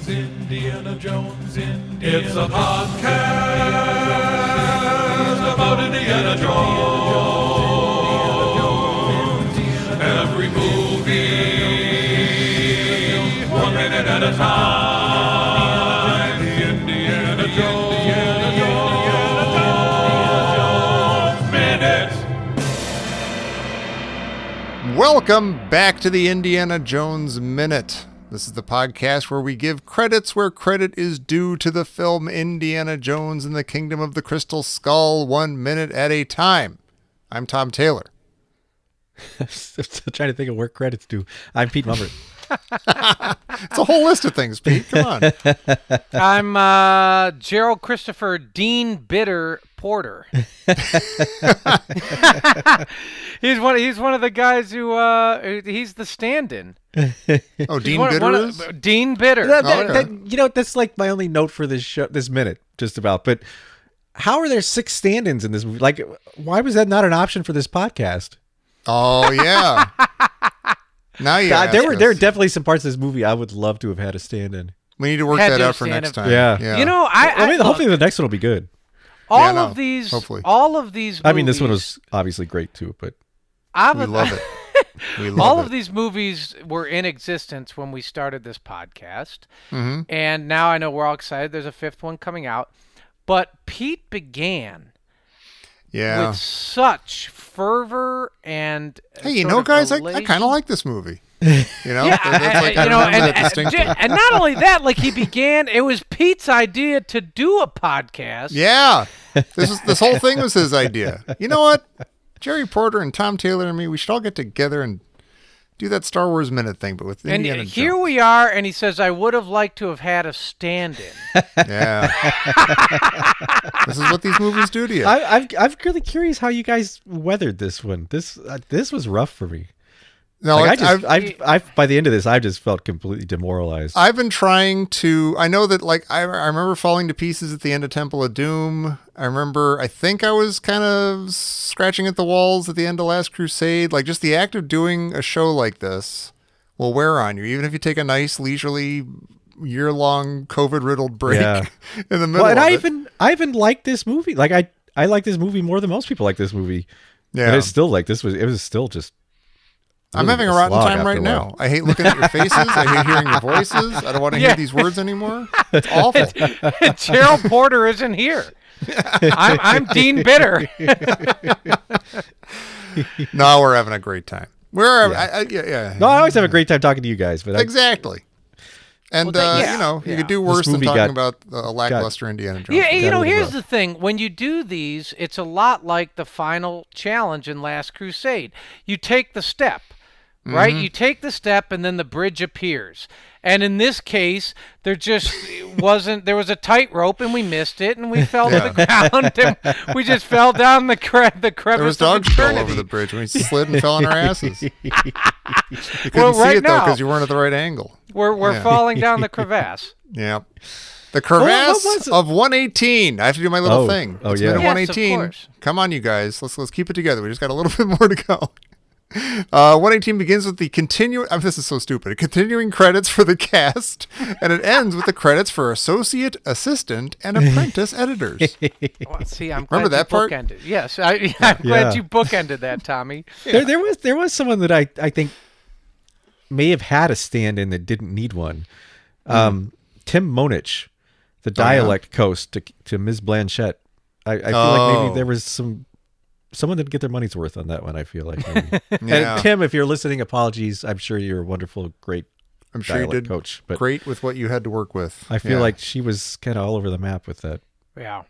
Indiana Jones. It's a podcast about Indiana Jones. Every movie, 1 minute at a time. Indiana Jones Minute. Welcome back to the Indiana Jones Minute. This is the podcast where we give credits where credit is due to the film Indiana Jones and the Kingdom of the Crystal Skull, 1 minute at a time. I'm Tom Taylor. Still trying to think of where credits due. I'm Pete Mumbert. It's a whole list of things, Pete. Come on. I'm Gerald Christopher Dean Bitter Porter. He's one of the guys who he's the stand-in. Oh, Dean Bitter is? Dean Bitter. That's like my only note for this show, this minute, just about. But how are there 6 stand-ins in this movie? Like, why was that not an option for this podcast? Oh, yeah. Now you God, there are definitely some parts of this movie I would love to have had a stand-in. We need to work that out for next time. Yeah. You know, I mean, hopefully the next one will be good. All of these movies, I mean, this one was obviously great too, but we love it. All of these movies were in existence when we started this podcast, and now I know we're all excited. There's a 5th one coming out, but Pete began with such fervor and hey, you know, guys, I kind of like this movie. You know, and not only that, like he began, it was Pete's idea to do a podcast. Yeah, this whole thing was his idea. You know what? Jerry Porter and Tom Taylor and me, we should all get together and do that Star Wars Minute thing, but with Indiana Jones. Here we are, and he says, I would have liked to have had a stand-in. Yeah. This is what these movies do to you. I'm really curious how you guys weathered this one. This was rough for me. No, like I've by the end of this, I just felt completely demoralized. I've been trying to. I know that, like, I remember falling to pieces at the end of Temple of Doom. I think I was kind of scratching at the walls at the end of Last Crusade. Like, just the act of doing a show like this will wear on you, even if you take a nice leisurely year-long COVID-riddled break in the middle. And of I even like this movie. Like I like this movie more than most people like this movie. Yeah, and it's still like it was still just. I'm having a rotten time right now. I hate looking at your faces. I hate hearing your voices. I don't want to hear these words anymore. It's awful. Gerald Porter isn't here. I'm Dean Bitter. No, we're having a great time. No, I always have a great time talking to you guys. But exactly. And, you could do worse than talking about a lackluster Indiana Jones. Yeah, here's the thing. When you do these, it's a lot like the final challenge in Last Crusade. You take the step. Right? You take the step and then the bridge appears. And in this case, there just wasn't, there was a tightrope and we missed it and we fell to the ground and we just fell down the crevice there was dog of eternity. all over the bridge when we slid and fell on our asses. You couldn't see it though because you weren't at the right angle. We're falling down the crevasse. Yeah. The crevasse of 118. I have to do my little thing. It's minute 118. Yes, of course. Come on, you guys. Let's keep it together. We just got a little bit more to go. 118 begins with the this is so stupid. Continuing credits for the cast, and it ends with the credits for associate, assistant, and apprentice editors. Well, see, I'm Remember glad that you part? bookended. Yes, I'm glad you bookended that, Tommy. There was someone that I think may have had a stand-in that didn't need one. Tim Monich, the dialect coach to Ms. Blanchett. I feel like maybe there was someone didn't get their money's worth on that one, I feel like. And Tim, if you're listening, apologies. I'm sure you're a wonderful, great dialect coach. But great with what you had to work with. I feel like she was kind of all over the map with that. Yeah.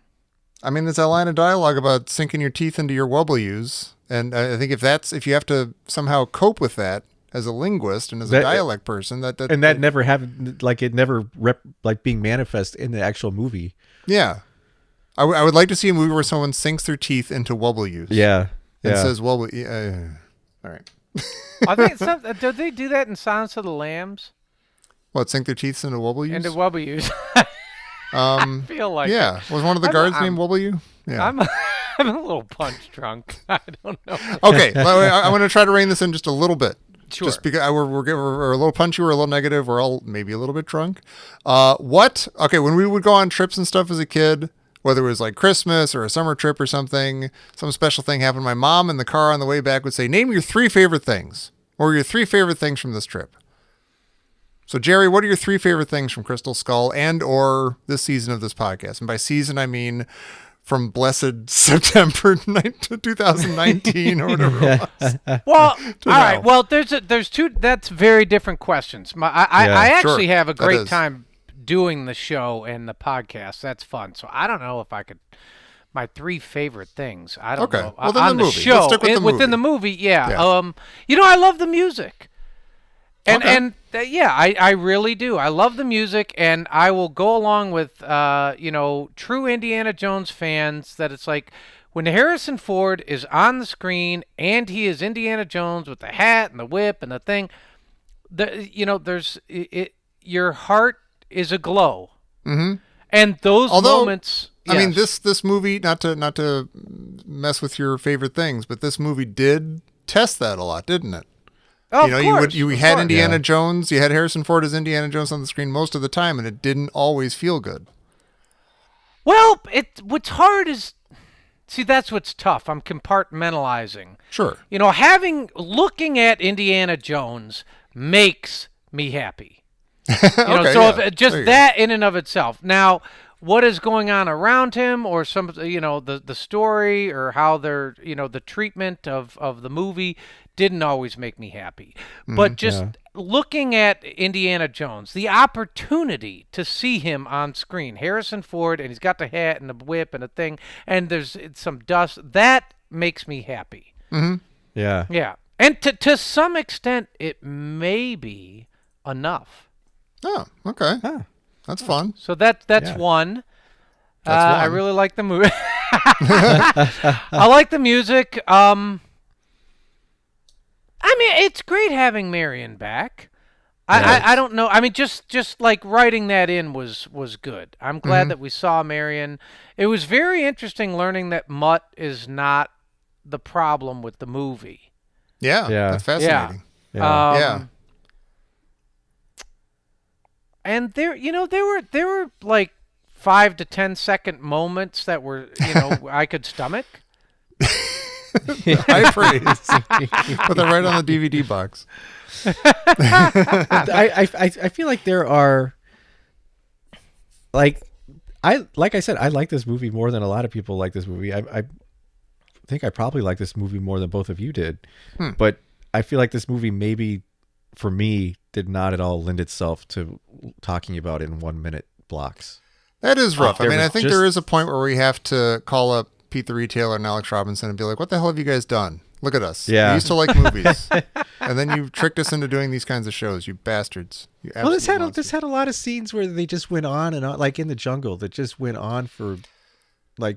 I mean, there's that line of dialogue about sinking your teeth into your W's. And I think if you have to somehow cope with that as a linguist and as a dialect person, that never happened, like it never being manifest in the actual movie. Yeah. I would like to see a movie where someone sinks their teeth into W's. Yeah. And says, all right. I think did they do that in Silence of the Lambs? What, sink their teeth into W's? Into W's. I feel like it. Was one of the guards named W? Yeah. I'm a little punch drunk. I don't know. Okay, I want to try to rein this in just a little bit. Sure. Just because we're a little punchy, we're a little negative, we're all maybe a little bit drunk. Okay, when we would go on trips and stuff as a kid, whether it was like Christmas or a summer trip or something, some special thing happened, my mom in the car on the way back would say, name your 3 favorite things, or your 3 favorite things from this trip. So, Jerry, what are your 3 favorite things from Crystal Skull and or this season of this podcast? And by season, I mean from blessed September 2019 or whatever it was. Well, all right. now. Well, there's two. That's very different questions. I actually Sure. have a That great is. time doing the show and the podcast. That's fun. So I don't know if I could. My 3 favorite things. I don't Okay. know. Well, then on the the movie. show, Let's stick with the within the movie. movie, yeah. Yeah. I love the music. And Okay. I really do. I love the music, and I will go along with true Indiana Jones fans that it's like when Harrison Ford is on the screen and he is Indiana Jones with the hat and the whip and the thing, your heart is aglow. Mm-hmm. And those moments. I mean, yes. this movie, not to mess with your favorite things, but this movie did test that a lot, didn't it? Oh, You had Indiana Jones, you had Harrison Ford as Indiana Jones on the screen most of the time, and it didn't always feel good. Well, what's hard is, see, that's what's tough. I'm compartmentalizing. Sure. Looking at Indiana Jones makes me happy. Okay, So yeah. if just There you go. that in and of itself. Now, what is going on around him, or some, the story, or how they're, the treatment of the movie didn't always make me happy. But just looking at Indiana Jones, the opportunity to see him on screen, Harrison Ford, and he's got the hat and the whip and the thing, and there's some dust, that makes me happy. Yeah. Yeah. And to some extent, it may be enough. Oh, okay. Huh. That's fun. So that's Yeah. one. That's I one. really like the movie. I like the music. I mean, it's great having Marion back. I don't know. I mean, just like writing that in was good. I'm glad that we saw Marion. It was very interesting learning that Mutt is not the problem with the movie. Yeah. Yeah. That's fascinating. Yeah. Yeah. And there were like 5 to 10 second moments that were, I could stomach. High praise. Put that right on the DVD box. I feel like there are like I said, I like this movie more than a lot of people like this movie. I think I probably like this movie more than both of you did. But I feel like this movie maybe for me did not at all lend itself to talking about in 1 minute blocks. That is rough. I there mean, was I think just- there is a point where we have to call up Pete the Retailer and Alex Robinson and be like, what the hell have you guys done? Look at us. Yeah. We used to like movies. And then you tricked us into doing these kinds of shows, you bastards. You Well, this absolute had monsters. a lot of scenes where they just went on and on, like in the jungle, that just went on for like,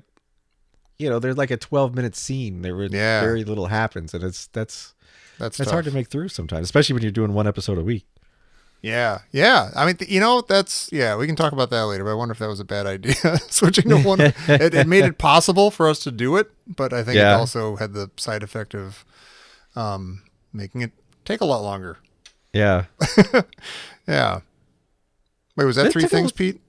there's like a 12-minute scene. There were Yeah. very little happens, and that's That's hard tough. to make through sometimes, especially when you're doing 1 episode a week. Yeah. Yeah. I mean, we can talk about that later, but I wonder if that was a bad idea. Switching to one, it made it possible for us to do it, but I think it Yeah. also had the side effect of making it take a lot longer. Yeah. Yeah. Wait, was that It 3 took a things, l- Pete?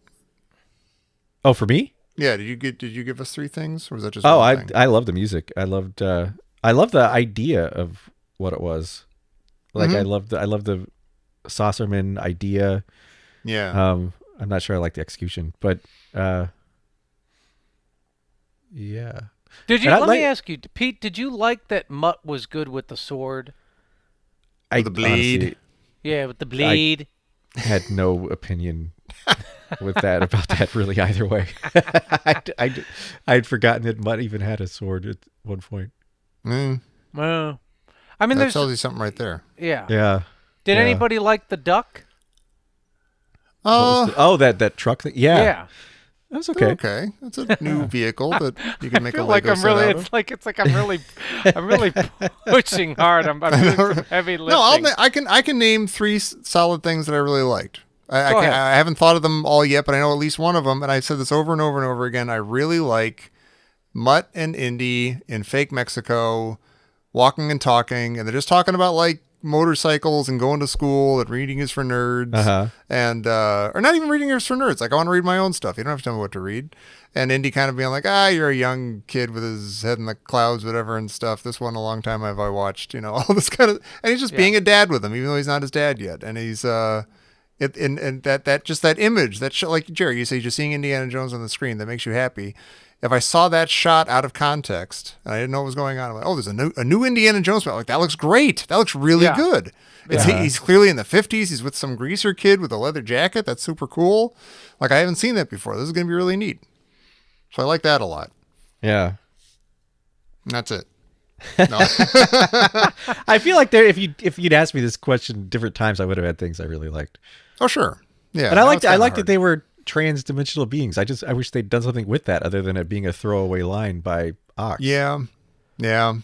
Oh, for me? Yeah. Did you give us 3 things, or was that just Oh, one thing? I love the music. I loved the idea of what it was. Like I loved the Saucerman idea. Yeah. I'm not sure I like the execution, but yeah. Did you? And I Let like- me ask you, Pete. Did you like that Mutt was good with the sword? I the blade. honestly Yeah, with the blade. had no opinion with about that really either way. I had forgotten that Mutt even had a sword at one point. Mm, Well, I mean, that there's tells you something right there. yeah. Yeah. Did yeah. anybody like the duck? That truck thing? Yeah. That was okay. Okay. That's a new vehicle that you can make I a feel like Lego I'm set really. out of. It's like I'm really pushing hard. I'm doing some heavy lifting. No, I can name 3 solid things that I really liked. Go I ahead. haven't thought of them all yet, but I know at least one of them, and I've said this over and over and over again. I really like Mutt and Indy in fake Mexico, walking and talking, and they're just talking about like motorcycles and going to school and reading is for nerds. Uh-huh. And or not even reading is for nerds. Like I want to read my own stuff. You don't have to tell me what to read. And Indy kind of being like, you're a young kid with his head in the clouds, whatever, and stuff. This one a long time have I watched, all this kind of, and he's just being a dad with him, even though he's not his dad yet. And he's and that just that image that like Jerry, you say you're seeing Indiana Jones on the screen that makes you happy. If I saw that shot out of context and I didn't know what was going on, I'm like, oh, there's a new Indiana Jones film. Like that looks great. That looks really good. He's clearly in the 50s. He's with some greaser kid with a leather jacket. That's super cool. Like I haven't seen that before. This is going to be really neat. So I like that a lot. Yeah. And that's it. No. I feel like if you'd asked me this question different times, I would have had things I really liked. Oh, sure. Yeah. And I liked that they were trans-dimensional beings. I wish they'd done something with that other than it being a throwaway line by Ox. Yeah. Yeah.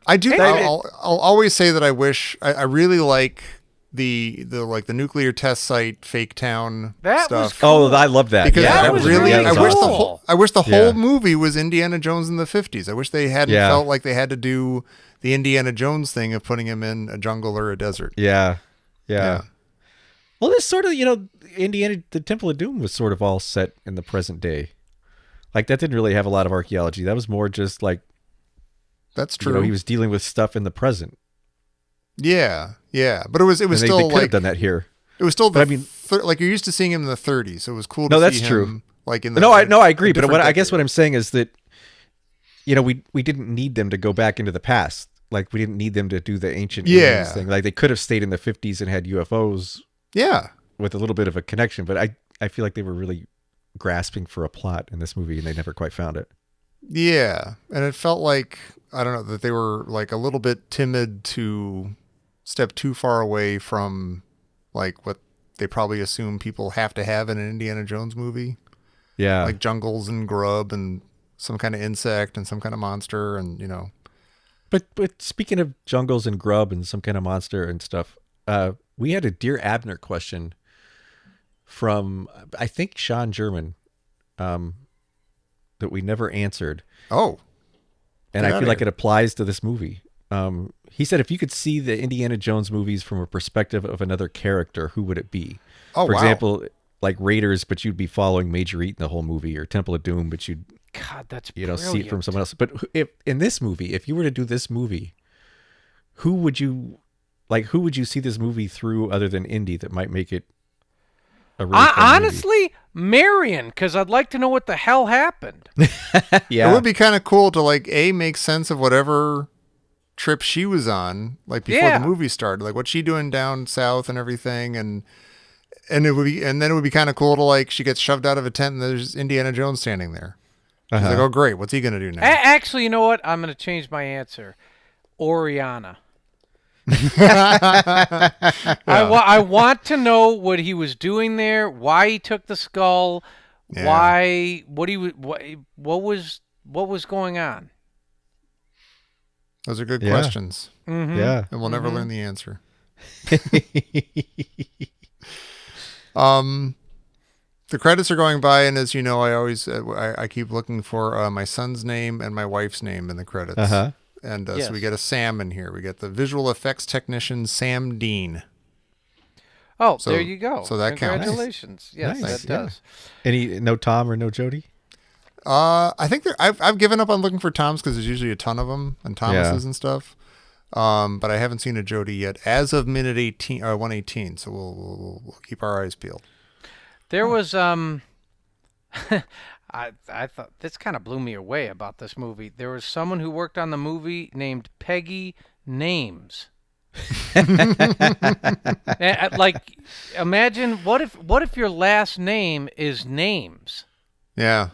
I do. I'll always say that I wish I really like the nuclear test site fake town That stuff. was cool. Oh, I love that. Because yeah, that was really, really I cool. wish the Yeah. whole movie was Indiana Jones in the 50s. I wish they hadn't felt like they had to do the Indiana Jones thing of putting him in a jungle or a desert. Yeah. Yeah. Well, this sort of, Indiana, the Temple of Doom was sort of all set in the present day. Like that didn't really have a lot of archaeology. That was more just like, That's true. he was dealing with stuff in the present. Yeah. Yeah. But it was And still they could like, have done that here. it was still But like you're used to seeing him in the 30s. So it was cool to No, see that's him true. like in the I agree. But different I guess decade. what I'm saying is that, we didn't need them to go back into the past. Like we didn't need them to do the ancient aliens thing. Like they could have stayed in the 50s and had UFOs Yeah. with a little bit of a connection. But I feel like they were really grasping for a plot in this movie and they never quite found it. Yeah. And it felt like, I don't know, that they were like a little bit timid to step too far away from like what they probably assume people have to have in an Indiana Jones movie. Yeah. Like jungles and grub and some kind of insect and some kind of monster and, But speaking of jungles and grub and some kind of monster and stuff, we had a Dear Abner question from, I think, Sean German, that we never answered. Oh. And Get I outta feel like here. it applies to this movie. He said, if you could see the Indiana Jones movies from a perspective of another character, who would it be? Oh, For wow. example, like Raiders, but you'd be following Major Eaton the whole movie, or Temple of Doom, but you'd God, that's see it from brilliant. someone else. But if in this movie, if you were to do this movie, who would you see this movie through other than Indy that might make it a really fun movie? Honestly, Marion, because I'd like to know what the hell happened. Yeah. It would be kind of cool to like make sense of whatever trip she was on, like before Yeah. the movie started, like what's she doing down south and everything, and then it would be kind of cool to like she gets shoved out of a tent and there's Indiana Jones standing there. She's like, oh great, what's he gonna do now? Actually, you know what? I'm going to change my answer. Oriana. I want to know what he was doing there, why he took the skull, Yeah. what was going on. Those are good Yeah. questions, Yeah. and we'll never learn the answer. The credits are going by, and as you know, I always I keep looking for my son's name and my wife's name in the credits. Uh-huh. And Yes. so we get a Sam in here. We get the visual effects technician Sam Dean. Oh, So- there you go. so that counts. Congratulations. Yes, Nice, that yeah. does. No Tom or no Jody? I think I've given up on looking for Toms because there's usually a ton of them and Thomases and stuff. But I haven't seen a Jody yet as of minute 118. So we'll keep our eyes peeled. There was I thought this kind of blew me away about this movie. There was someone who worked on the movie named Peggy Names. Like, imagine what if your last name is Names? Yeah.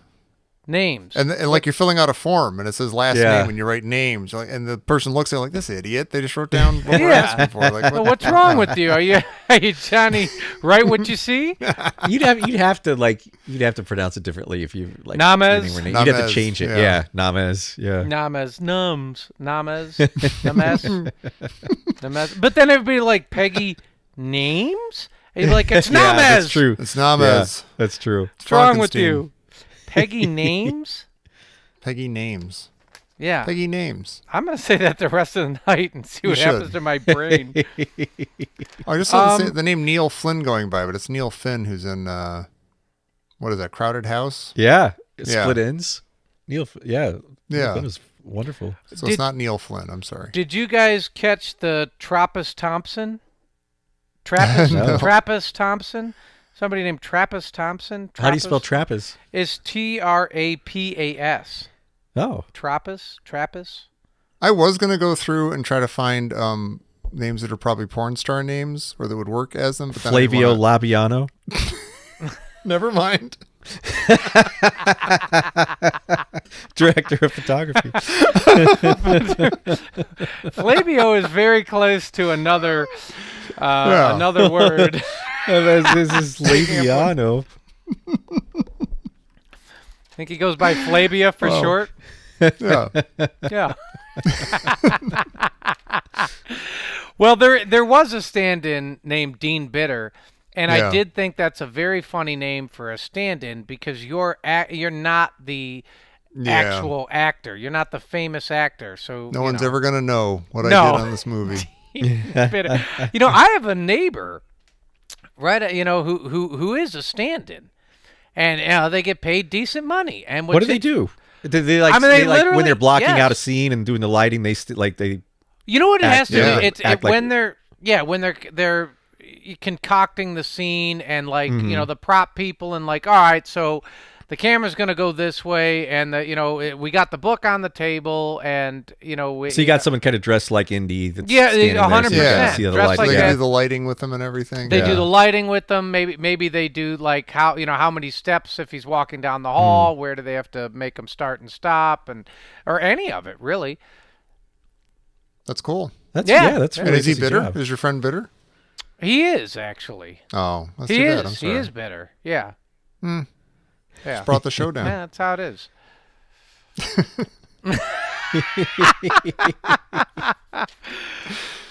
Names. And like you're filling out a form and it says last Yeah. name and you write names, and the person looks at it like, this idiot, they just wrote down what we're Yeah. asking for. Like, Well, what's wrong with you? Are you Johnny? Write what you see? You'd have to pronounce it differently if you like. Names. You'd have to Names, change it. yeah. Yeah. Names. Yeah. Names, Names. But then everybody like Peggy Names. And you'd be like, it's Names. Yeah, that's true. It's Names. Yeah, that's true. What's wrong with Frankenstein. you? Peggy Names? Peggy Names. Yeah. Peggy names. I'm going to say that the rest of the night and see what should. happens to my brain. I just saw the name Neil Flynn going by, but it's Neil Finn who's in, what is that, Crowded House? Yeah. Yeah. Split ends. Neil Yeah. That was wonderful. So it's not Neil Flynn. I'm sorry. Did you guys catch the Trappist Thompson? Trappist Thompson? Somebody named Trappist Thompson? How do you spell Trappist? It's Trapas. Oh. Trappist? I was going to go through and try to find names that are probably porn star names or that would work as them. But then I didn't Flavio wanna- Labiano. Never mind. Director of photography. Flavio is very close to another Yeah. another word. This is Labiano. I think he goes by Flavia for short. Yeah. Yeah. Well, there was a stand-in named Dean Bitter, and Yeah. I did think that's a very funny name for a stand-in because you're not the actual actor. You're not the famous actor. So No one's ever going to know what No. I did on this movie. Bitter. I have a neighbor, right? Who is a stand-in, and they get paid decent money. And What do they do? Do they like, I mean, they like when literally- they're blocking yes. out a scene and doing the lighting, they they You know what it has to yeah. do? It's Act like- when they're concocting the scene and like the prop people and like, all right, so the camera's gonna go this way and we got the book on the table and so you got someone kind of dressed like Indy. That's Yeah, standing there, so you 100%. can see the Dressed lighting. like They that. do the lighting with them and everything. they Yeah. do the lighting with them. Maybe they do like how many steps if he's walking down the hall. Where do they have to make him start and stop or any of it really? That's cool. That's Yeah. that's And really is he easy bitter? job. Is your friend bitter? He is actually. Oh, that's He too is. bad. I'm sorry. He is bitter. Yeah. Yeah. Brought the show down. Yeah, that's how it is.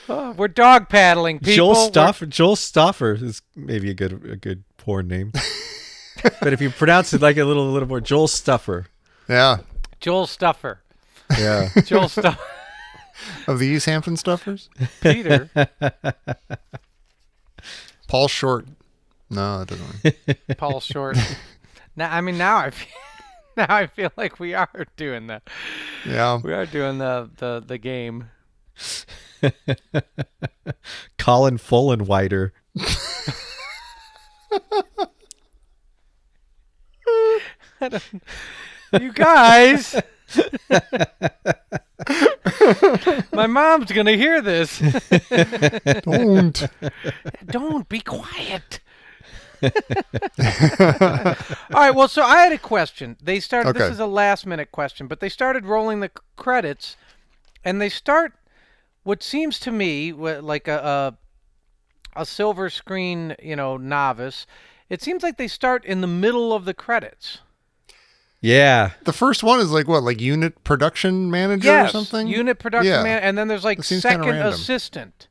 Oh, we're dog paddling, people. Joel Stoffer is maybe a good porn name. But if you pronounce it like a little more, Joel Stuffer. Yeah. Joel Stuffer. Yeah. Joel Stuffer. Of the East Hampton Stuffers? Peter. Paul Short. No, that doesn't work. Paul Short. Now I feel like we are doing that. Yeah. We are doing the game. Colin Fullenwider. You guys. My mom's gonna hear this. Don't. Don't be quiet. All right. Well, so I had a question. They started. This Okay. is a last-minute question, but they started rolling the credits, and they start what seems to me like a silver screen, novice. It seems like they start in the middle of the credits. Yeah. The first one is like unit production manager Yes, or something? unit production Yeah. man, and then there's like That seems kinda second random. assistant.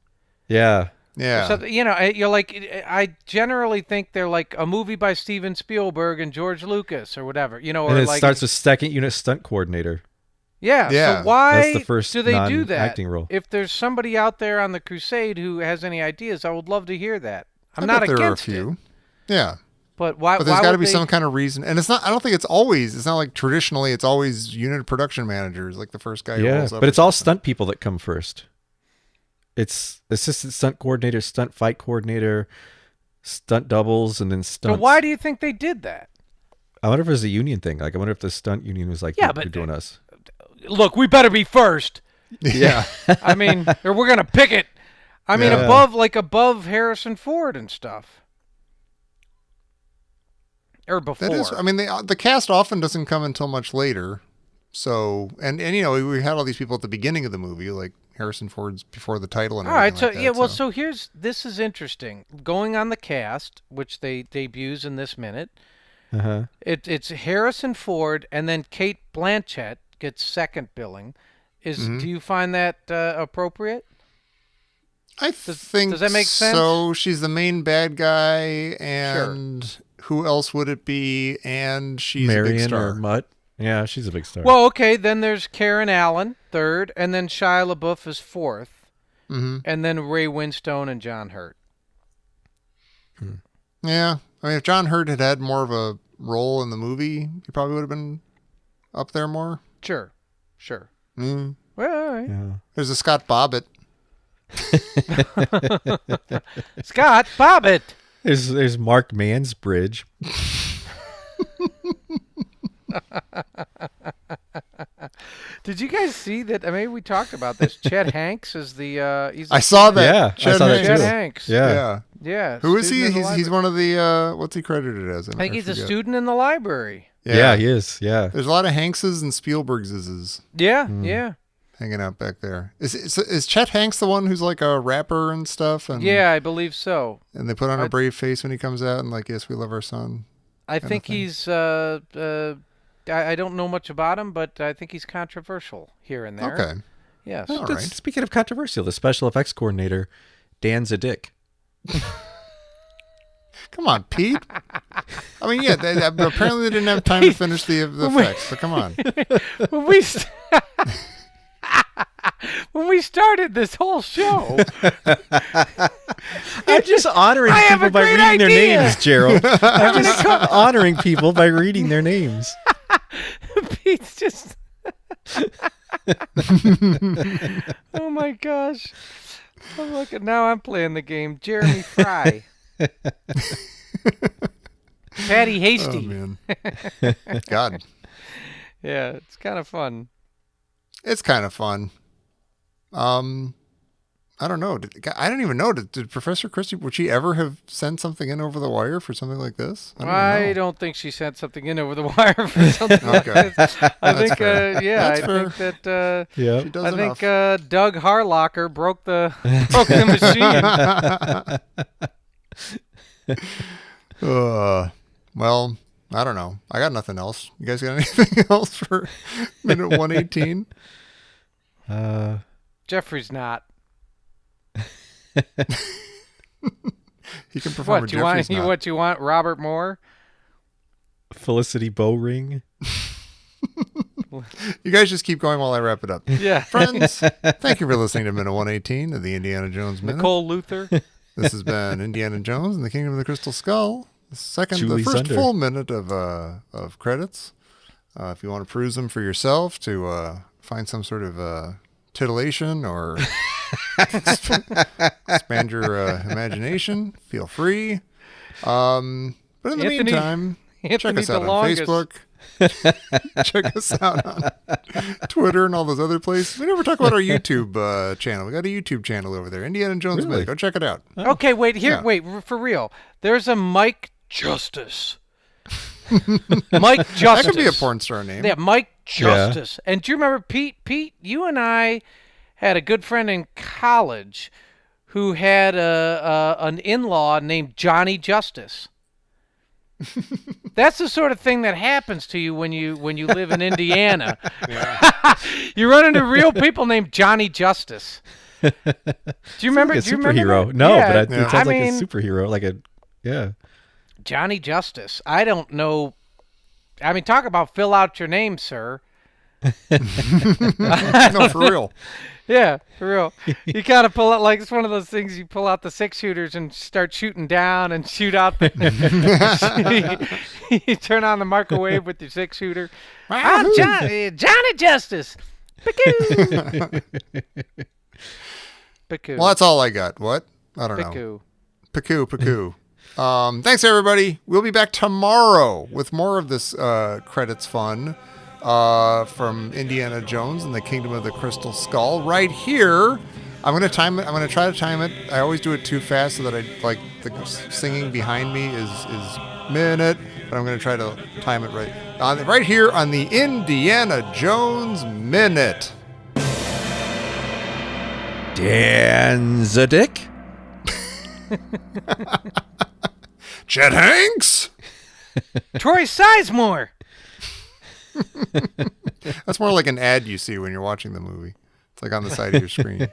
Yeah. Yeah. So you're like, I generally think they're like a movie by Steven Spielberg and George Lucas or whatever, or And it like starts with second unit stunt coordinator. yeah. Yeah. So why That's the first do they do that? non-acting role. If there's somebody out there on the Crusade who has any ideas, I would love to hear that. I'm I not bet there are a against few. it, Yeah. but why? But there's why got to would be they- some kind of reason. And it's not like traditionally it's always unit production managers, like the first guy who Yeah. rolls up. But or it's all something. stunt people that come first. It's assistant stunt coordinator, stunt fight coordinator, stunt doubles, and then So stunts. why do you think they did that? I wonder if it was a union thing. Like, I wonder if the stunt union was like, Yeah, you're but- doing us. Look, we better be first. Yeah. I mean, or we're gonna pick it. I mean, Yeah. above Harrison Ford and stuff, or before. That is, I mean, the cast often doesn't come until much later. So, and we had all these people at the beginning of the movie, like Harrison Ford's before the title and All right, everything so like that, yeah, well, so this is interesting. Going on the cast, which they debuts in this minute, Uh-huh. it's Harrison Ford and then Kate Blanchett gets second billing. Mm-hmm. Do you find that appropriate? I think does that make sense? So she's the main bad guy, and who else would it be? And she's a big Marion star. or Mutt. Yeah, she's a big star. Well, okay, then there's Karen Allen, third, and then Shia LaBeouf is fourth, and then Ray Winstone and John Hurt. Yeah. I mean, if John Hurt had had more of a role in the movie, he probably would have been up there more. Sure. Mm. Well, all right. yeah. There's a Scott Bobbitt. Scott Bobbitt. There's Mark Mansbridge. Did you guys see that? I mean, we talked about this. Chet Hanks is the. He's I saw that. Yeah, I saw that Chet too. Hanks. Yeah. Yeah. Yeah. Who is he? student in the He's library. one of the what's he credited as? I think he's a forget. student in the library. Yeah, he is. Yeah. There's a lot of Hankses and Spielbergses Yeah, Hmm. yeah. hanging out back there. Is Chet Hanks the one who's like a rapper and stuff? And, Yeah, I believe so. And they put on a brave face when he comes out and like, yes, we love our son. I think thing. he's. I don't know much about him, but I think he's controversial here and there. Okay. Yes. All That's- right. Speaking of controversial, the special effects coordinator, Dan Zadik. Come on, Pete. I mean, yeah, apparently they didn't have time to finish the effects, but come on. when we st- when we started this whole show, I'm just honoring I have people a by great reading their idea. names, Gerald. I'm just honoring people by reading their names. Pete's just. Oh my gosh! I'm looking now. I'm playing the game. Jeremy Fry, Patty Oh, Hasty. man. God. Yeah, it's kind of fun. It's kind of fun. I don't know. I don't even know. Did Professor Christie, would she ever have sent something in over the wire for something like this? I don't think she sent something in over the wire for something. Okay. I That's think, fair. yeah, That's I fair. think that. Yeah. She does I enough. think Doug Harlocker broke the machine. Well, I don't know. I got nothing else. You guys got anything else for minute 118? Jeffrey's not. He can perform What a you want? Jeffrey's not. What you want? Robert Moore. Felicity Bowring. You guys just keep going while I wrap it up. Yeah. Friends, thank you for listening to minute 118 of the Indiana Jones Minute. Nicole Luther. This has been Indiana Jones and the Kingdom of the Crystal Skull. The Julie first Zunder. full minute of credits. If you want to peruse them for yourself to find some sort of titillation or expand your imagination, feel free. But in the Anthony- meantime, check Anthony us out on DeLongis. Facebook. Check us out on Twitter and all those other places. We never talk about our YouTube channel. We got a YouTube channel over there, Indiana Jones Really? Minute. Go check it out. Okay, wait here. Yeah. Wait for real. There's a Mike Justice. Mike Justice. That could be a porn star name. Yeah, Mike Justice. And do you remember Pete? Pete, you and I had a good friend in college who had an in-law named Johnny Justice. That's the sort of thing that happens to you when you live in Indiana. You run into real people named Johnny Justice. Do you remember? Like a do you remember superhero. that? No, Yeah, but it Yeah. sounds I like mean, a superhero. Like a, yeah. Johnny Justice. I don't know. I mean, talk about fill out your name, sir. No, for real. Yeah, for real. You kind of pull out, like, it's one of those things you pull out the 6-shooters and start shooting down and shoot out the. You turn on the microwave with your 6-shooter. I'm Johnny Justice. Pickoo. Pickoo. Well, that's all I got. What? I don't know. Pickoo. Pickoo. Thanks, everybody. We'll be back tomorrow with more of this credits fun from Indiana Jones and the Kingdom of the Crystal Skull right here. I'm going to time it. I'm going to try to time it. I always do it too fast so that I like the singing behind me is minute, but I'm going to try to time it right here on the Indiana Jones Minute. Dan Zadik. Chet Hanks. Troy Sizemore. That's more like an ad you see when you're watching the movie. It's like on the side of your screen.